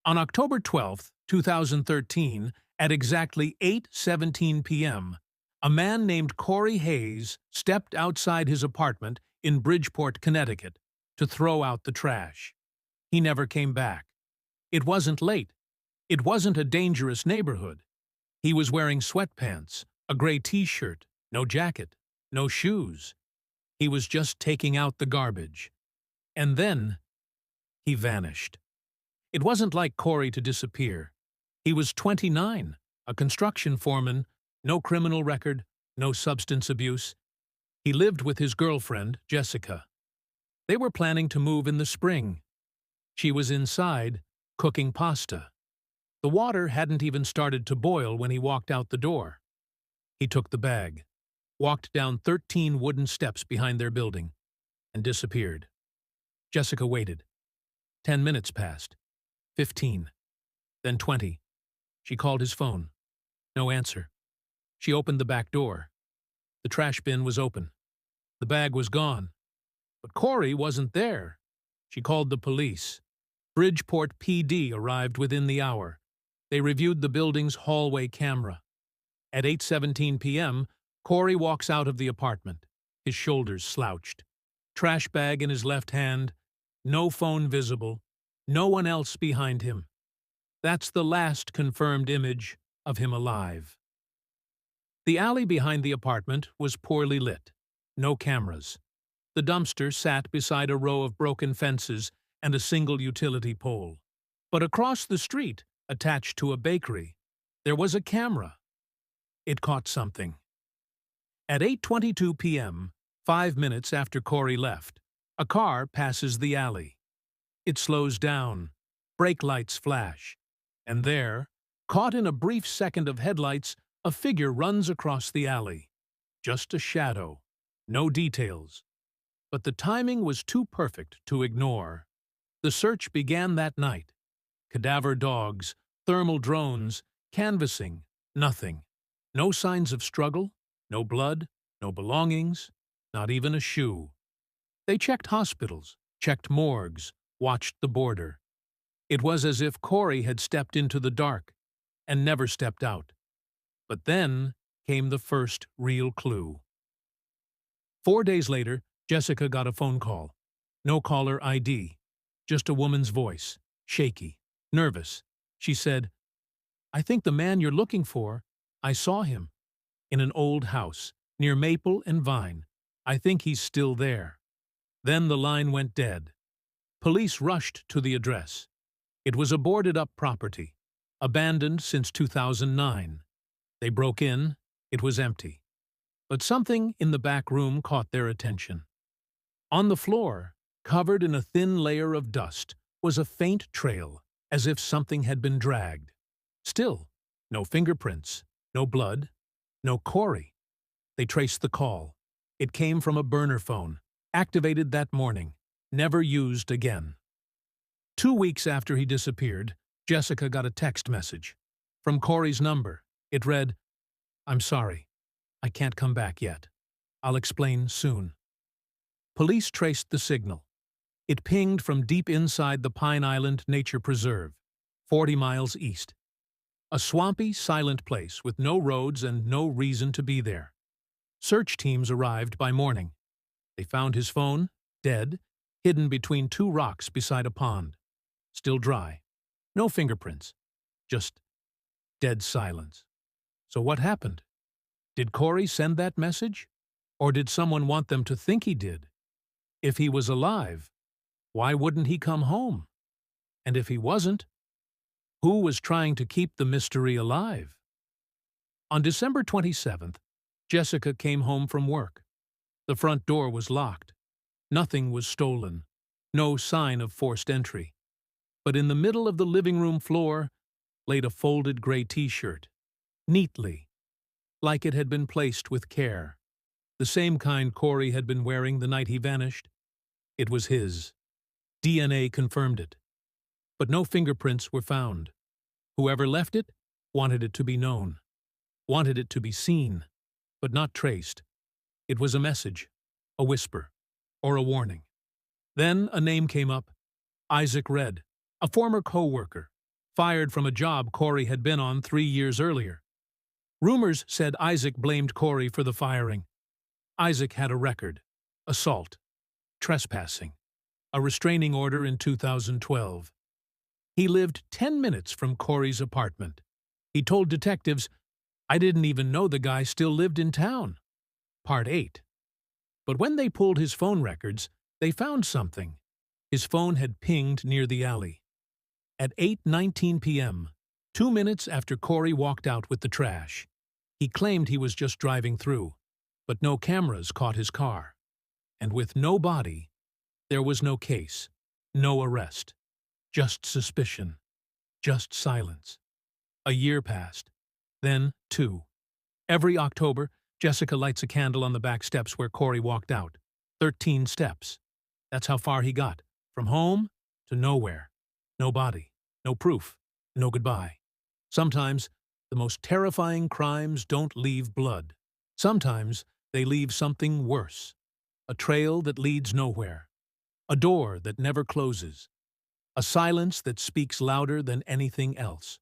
On October 12, 2013, at exactly 8:17 p.m., a man named Corey Hayes stepped outside his apartment in Bridgeport, Connecticut, to throw out the trash. He never came back. It wasn't late. It wasn't a dangerous neighborhood. He was wearing sweatpants, a gray t-shirt, no jacket, no shoes. He was just taking out the garbage. And then he vanished. It wasn't like Corey to disappear. He was 29, a construction foreman, no criminal record, no substance abuse. He lived with his girlfriend, Jessica. They were planning to move in the spring. She was inside, cooking pasta. The water hadn't even started to boil when he walked out the door. He took the bag, walked down 13 wooden steps behind their building, and disappeared. Jessica waited. 10 minutes passed. 15. Then 20. She called his phone. No answer. She opened the back door. The trash bin was open. The bag was gone. But Corey wasn't there. She called the police. Bridgeport PD arrived within the hour. They reviewed the building's hallway camera. At 8:17 p.m., Corey walks out of the apartment, his shoulders slouched. Trash bag in his left hand, no phone visible, no one else behind him. That's the last confirmed image of him alive. The alley behind the apartment was poorly lit. No cameras. The dumpster sat beside a row of broken fences and a single utility pole. But across the street, attached to a bakery, there was a camera. It caught something. At 8:22 p.m., 5 minutes after Corey left, a car passes the alley. It slows down. Brake lights flash. And there, caught in a brief second of headlights, a figure runs across the alley. Just a shadow. No details. But the timing was too perfect to ignore. The search began that night. Cadaver dogs, thermal drones, canvassing, nothing. No signs of struggle, no blood, no belongings, not even a shoe. They checked hospitals, checked morgues, watched the border. It was as if Corey had stepped into the dark and never stepped out. But then came the first real clue. 4 days later, Jessica got a phone call. No caller ID, just a woman's voice, shaky, nervous. She said, "I think the man you're looking for, I saw him. In an old house, near Maple and Vine. I think he's still there." Then the line went dead. Police rushed to the address. It was a boarded-up property, abandoned since 2009. They broke in. It was empty. But something in the back room caught their attention. On the floor, covered in a thin layer of dust, was a faint trail, as if something had been dragged. Still, no fingerprints, no blood, no Corey. They traced the call. It came from a burner phone, activated that morning, never used again. 2 weeks after he disappeared, Jessica got a text message. From Corey's number, it read, "I'm sorry. I can't come back yet. I'll explain soon." Police traced the signal. It pinged from deep inside the Pine Island Nature Preserve, 40 miles east. A swampy, silent place with no roads and no reason to be there. Search teams arrived by morning. They found his phone, dead, hidden between 2 rocks beside a pond. Still dry. No fingerprints. Just dead silence. So what happened? Did Corey send that message? Or did someone want them to think he did? If he was alive, why wouldn't he come home? And if he wasn't, who was trying to keep the mystery alive? On December 27th, Jessica came home from work. The front door was locked. Nothing was stolen. No sign of forced entry. But in the middle of the living room floor laid a folded gray t-shirt, neatly, like it had been placed with care. The same kind Corey had been wearing the night he vanished. It was his. DNA confirmed it. But no fingerprints were found. Whoever left it wanted it to be known, wanted it to be seen, but not traced. It was a message, a whisper, or a warning. Then a name came up, Isaac Red, a former co-worker. fired from a job Corey had been on 3 years earlier. Rumors said Isaac blamed Corey for the firing. Isaac had a record: assault, trespassing, a restraining order in 2012. He lived 10 minutes from Corey's apartment. He told detectives, "I didn't even know the guy still lived in town." Part 8. But when they pulled his phone records, they found something. His phone had pinged near the alley. At 8:19 p.m., 2 minutes after Corey walked out with the trash. He claimed he was just driving through, but no cameras caught his car. And with no body, there was no case, no arrest. Just suspicion. Just silence. A year passed. Then 2. Every October, Jessica lights a candle on the back steps where Corey walked out. 13 steps. That's how far he got. From home to nowhere. No body. No proof. No goodbye. Sometimes, the most terrifying crimes don't leave blood. Sometimes, they leave something worse. A trail that leads nowhere. A door that never closes. A silence that speaks louder than anything else.